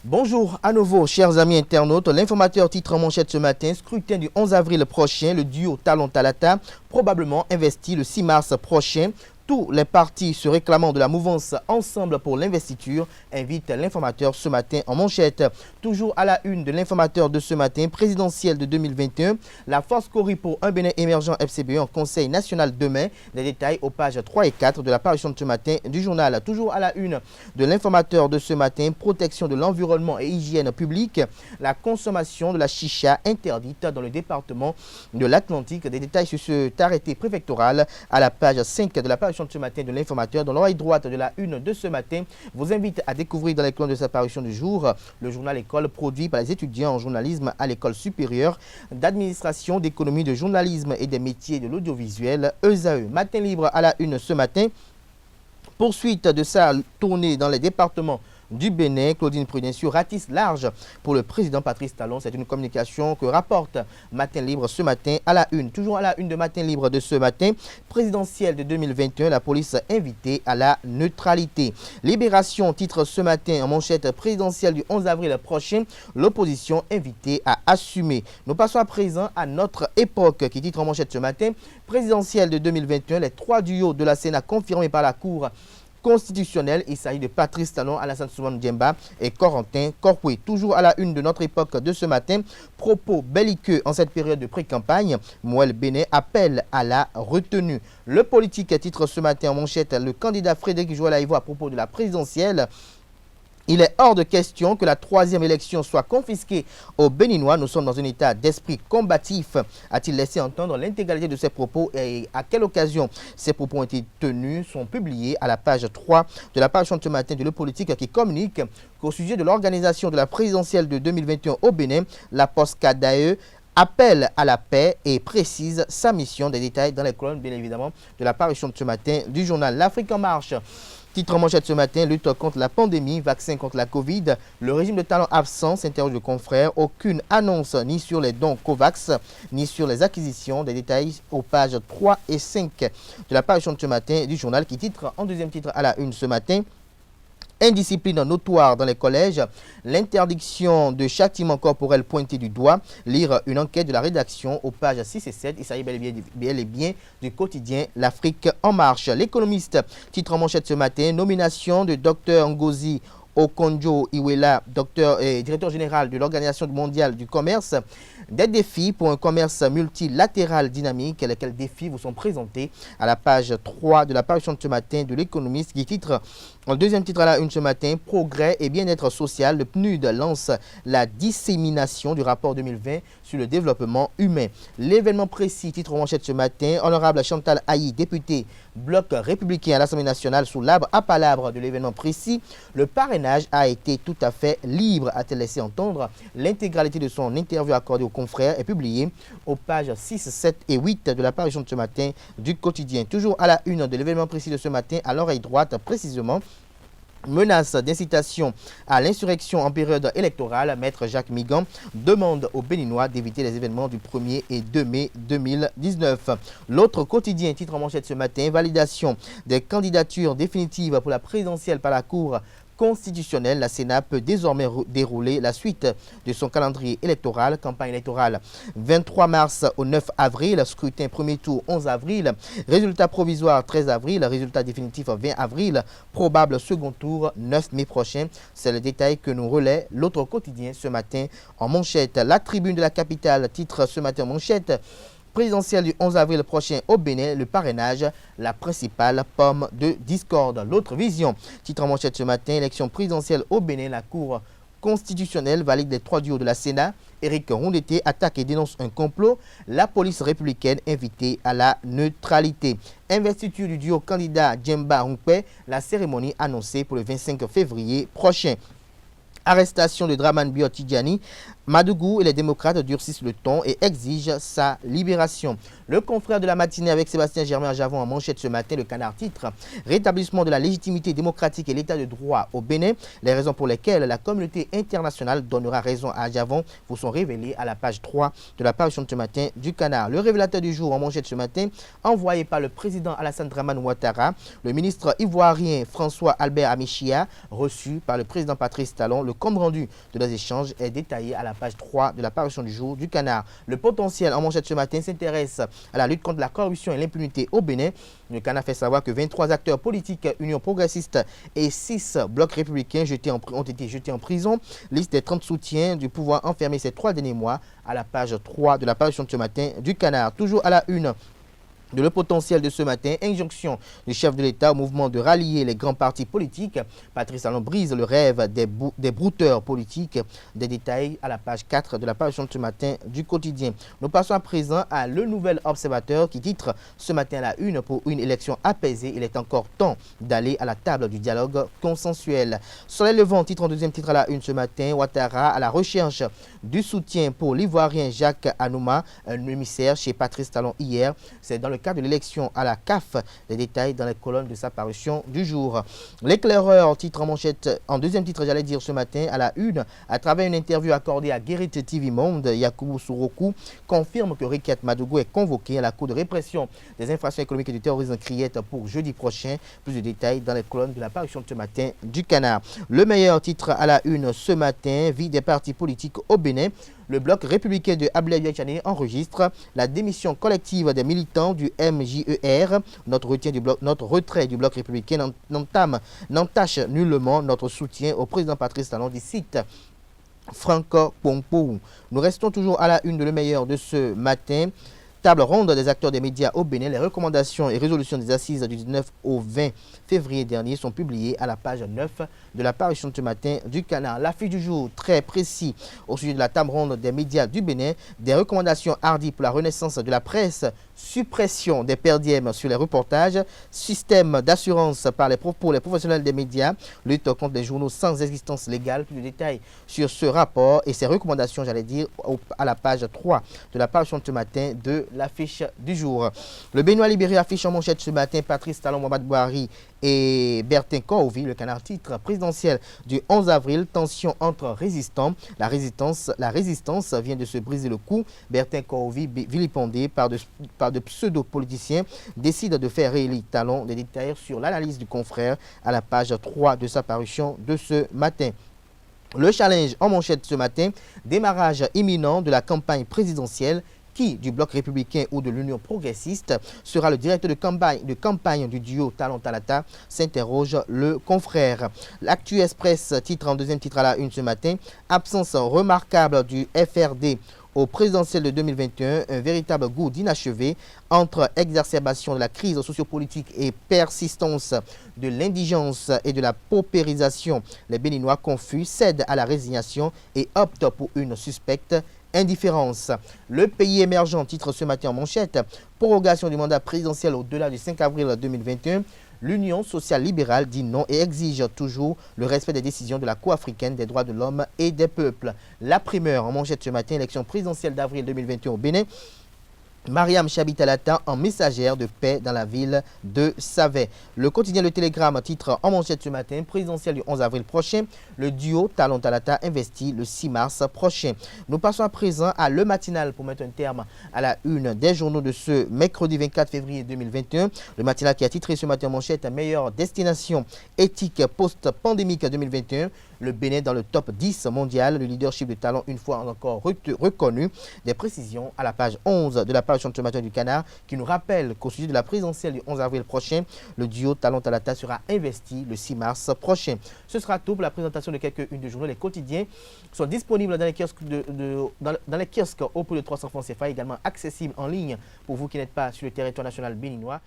Bonjour à nouveau, chers amis internautes. L'informateur titre en manchette ce matin, scrutin du 11 avril prochain, le duo Talon-Talata, probablement investi le 6 mars prochain. Tous les partis se réclamant de la mouvance Ensemble pour l'investiture invitent l'informateur ce matin en manchette. Toujours à la une de l'informateur de ce matin, présidentielle de 2021, la force corrige pour un Bénin émergent FCBE en conseil national demain. Les détails aux pages 3 et 4 de la parution de ce matin du journal. Toujours à la une de l'informateur de ce matin, protection de l'environnement et hygiène publique, la consommation de la chicha interdite dans le département de l'Atlantique. Des détails sur cet arrêté préfectoral à la page 5 de la parution de ce matin de l'informateur. Dans l'oreille droite de la une de ce matin, vous invite à découvrir dans les colonnes de sa parution du jour le journal École produit par les étudiants en journalisme à l'école supérieure d'administration, d'économie, de journalisme et des métiers de l'audiovisuel ESAE. Matin libre à la une ce matin. Poursuite de sa tournée dans les départements du Bénin, Claudine Prudencio ratisse large pour le président Patrice Talon. C'est une communication que rapporte Matin Libre ce matin à la une. Toujours à la une de Matin Libre de ce matin, présidentielle de 2021, la police invitée à la neutralité. Libération titre ce matin en manchette présidentielle du 11 avril prochain, l'opposition invitée à assumer. Nous passons à présent à notre époque qui titre en manchette ce matin, présidentielle de 2021, les trois duos de la Sénat confirmés par la Cour constitutionnel. Il s'agit de Patrice Talon, Alassane Soumane Diemba et Corentin Corpoué. Toujours à la une de notre époque de ce matin, propos belliqueux en cette période de pré-campagne. Mouel Bénin appelle à la retenue. Le politique titre ce matin en manchette le candidat Frédéric Joël-Aïvo à propos de la présidentielle. Il est hors de question que la troisième élection soit confisquée aux Béninois. Nous sommes dans un état d'esprit combatif, a-t-il laissé entendre. L'intégralité de ses propos et à quelle occasion ces propos ont été tenus sont publiés à la page 3 de la page de ce matin de Le Politique qui communique qu'au sujet de l'organisation de la présidentielle de 2021 au Bénin, la POSCADAE appelle à la paix et précise sa mission. Des détails dans les colonnes, bien évidemment, de la parution de ce matin du journal L'Afrique en marche. Titre en manchette ce matin, lutte contre la pandémie, vaccin contre la Covid, le régime de Talon absent, s'interroge le confrère, aucune annonce ni sur les dons COVAX, ni sur les acquisitions. Des détails aux pages 3 et 5 de la parution de ce matin du journal qui titre en deuxième titre à la une ce matin. Indiscipline notoire dans les collèges, l'interdiction de châtiment corporel pointé du doigt, lire une enquête de la rédaction aux pages 6 et 7. Il s'agit bel et bien du quotidien L'Afrique en marche. L'économiste titre en manchette ce matin, nomination de Dr Ngozi Okonjo-Iweala, directeur général de l'Organisation mondiale du commerce. Des défis pour un commerce multilatéral dynamique. Lesquels défis vous sont présentés à la page 3 de la parution de ce matin de l'économiste qui titre, en deuxième titre à la une ce matin, progrès et bien-être social. Le PNUD lance la dissémination du rapport 2020 sur le développement humain. L'événement précis, titre en manchette ce matin, honorable Chantal Aïe, députée bloc républicain à l'Assemblée nationale sous l'arbre à palabre de l'événement précis. Le parrainage a été tout à fait libre, a-t-elle laissé entendre. L'intégralité de son interview accordée aux confrères est publiée aux pages 6, 7 et 8 de la parution de ce matin du quotidien. Toujours à la une de l'événement précis de ce matin, à l'oreille droite précisément. Menace d'incitation à l'insurrection en période électorale, Maître Jacques Migan demande aux Béninois d'éviter les événements du 1er et 2 mai 2019. L'autre quotidien titre en manchette ce matin, validation des candidatures définitives pour la présidentielle par la Cour constitutionnelle. La Sénat peut désormais dérouler la suite de son calendrier électoral. Campagne électorale 23 mars au 9 avril, scrutin premier tour 11 avril, résultat provisoire 13 avril, résultat définitif 20 avril, probable second tour 9 mai prochain. C'est le détail que nous relaie l'autre quotidien ce matin en manchette. La Tribune de la capitale titre ce matin en manchette, présidentielle du 11 avril prochain au Bénin, le parrainage, la principale pomme de discorde. L'autre vision, titre en manchette ce matin, élection présidentielle au Bénin, la Cour constitutionnelle valide les trois duos de la Sénat. Éric Rondeté attaque et dénonce un complot. La police républicaine invitée à la neutralité. Investiture du duo candidat Djemba Hunkwe, la cérémonie annoncée pour le 25 février prochain. Arrestation de Draman Biot Tidjani, Madougou et les démocrates durcissent le ton et exigent sa libération. Le confrère de la matinée avec Sébastien Germain Javon en manchette ce matin, le Canard titre « Rétablissement de la légitimité démocratique et l'état de droit au Bénin ». Les raisons pour lesquelles la communauté internationale donnera raison à Javon vous sont révélées à la page 3 de la parution de ce matin du Canard. Le révélateur du jour en manchette ce matin, envoyé par le président Alassane Dramane Ouattara, le ministre ivoirien François Albert Amichia, reçu par le président Patrice Talon. Le compte rendu de leurs échanges est détaillé à la page 3 de la parution du jour du Canard. Le potentiel en manchette ce matin s'intéresse à la lutte contre la corruption et l'impunité au Bénin. Le Canard fait savoir que 23 acteurs politiques, Union progressiste et 6 blocs républicains ont été jetés en prison. Liste des 30 soutiens du pouvoir enfermés ces 3 derniers mois à la page 3 de la parution de ce matin du Canard. Toujours à la une de le potentiel de ce matin, injonction du chef de l'État au mouvement de rallier les grands partis politiques. Patrice Talon brise le rêve des brouteurs politiques. Des détails à la page 4 de la parution de ce matin du quotidien. Nous passons à présent à Le Nouvel Observateur qui titre ce matin à la une pour une élection apaisée. Il est encore temps d'aller à la table du dialogue consensuel. Soleil Levant titre en deuxième titre à la une ce matin. Ouattara à la recherche du soutien pour l'Ivoirien Jacques Anouma, un émissaire chez Patrice Talon hier. C'est dans le cadre de l'élection à la CAF. Les détails dans les colonnes de sa parution du jour. L'éclaireur titre en manchette, en deuxième titre, j'allais dire ce matin, à la une, à travers une interview accordée à Guérit TV Monde, Yakubu Sourokou confirme que Riquet Madougou est convoqué à la Cour de répression des infractions économiques et du terrorisme Criette pour jeudi prochain. Plus de détails dans les colonnes de la parution de ce matin du Canard. Le meilleur titre à la une ce matin, vie des partis politiques au Bénin. Le bloc républicain de Ablaye Yachane enregistre la démission collective des militants du MJER. Notre retrait du bloc républicain n'entache nullement notre soutien au président Patrice Talon, dit site Franco Pongpo. Nous restons toujours à la une de Le Meilleur de ce matin. Table ronde des acteurs des médias au Bénin. Les recommandations et résolutions des assises du 19 au 20 février dernier sont publiées à la page 9 de la parution de ce matin du Canard. L'affiche du jour très précis au sujet de la table ronde des médias du Bénin. Des recommandations hardies pour la renaissance de la presse, suppression des perdièmes sur les reportages, système d'assurance pour les professionnels des médias, lutte contre les journaux sans existence légale. Plus de détails sur ce rapport et ses recommandations, j'allais dire, à la page 3 de la parution de ce matin de l'affiche du jour. Le Béninois libéré affiche en manchette ce matin Patrice Talon, Mohamed Bouhari et Bertin Kourovi. Le Canard titre présidentiel du 11 avril, tension entre résistants. La résistance vient de se briser le cou. Bertin Kourovi, vilipendé par de pseudo-politiciens, décide de faire réélire Talon. Des détails sur l'analyse du confrère à la page 3 de sa parution de ce matin. Le challenge en manchette ce matin, démarrage imminent de la campagne présidentielle. Qui du bloc républicain ou de l'Union progressiste sera le directeur de campagne du duo Talon-Talata, s'interroge le confrère. L'Actu Express titre en deuxième titre à la une ce matin, absence remarquable du FRD au présidentiel de 2021, un véritable goût d'inachevé entre exacerbation de la crise sociopolitique et persistance de l'indigence et de la paupérisation. Les Béninois confus cèdent à la résignation et optent pour une suspecte indifférence. Le pays émergent titre ce matin en manchette, prorogation du mandat présidentiel au-delà du 5 avril 2021. L'Union sociale libérale dit non et exige toujours le respect des décisions de la Cour africaine des droits de l'homme et des peuples. La primeur en manchette ce matin, élection présidentielle d'avril 2021 au Bénin. Mariam Chabitalata en messagère de paix dans la ville de Savet. Le quotidien Le Télégramme titre en manchette ce matin, présidentiel du 11 avril prochain, le duo Talon-Talata investi le 6 mars prochain. Nous passons à présent à Le Matinal pour mettre un terme à la une des journaux de ce mercredi 24 février 2021. Le Matinal qui a titré ce matin en manchette, meilleure destination éthique post-pandémique 2021. Le Bénin dans le top 10 mondial, le leadership de Talon une fois encore reconnu. Des précisions à la page 11 de la parution de ce matin du Canard qui nous rappelle qu'au sujet de la présidentielle du 11 avril prochain, le duo Talon-Talata sera investi le 6 mars prochain. Ce sera tout pour la présentation de quelques-unes des journaux. Les quotidiens sont disponibles dans les kiosques, dans les kiosques au prix de 300 francs CFA, également accessibles en ligne pour vous qui n'êtes pas sur le territoire national béninois.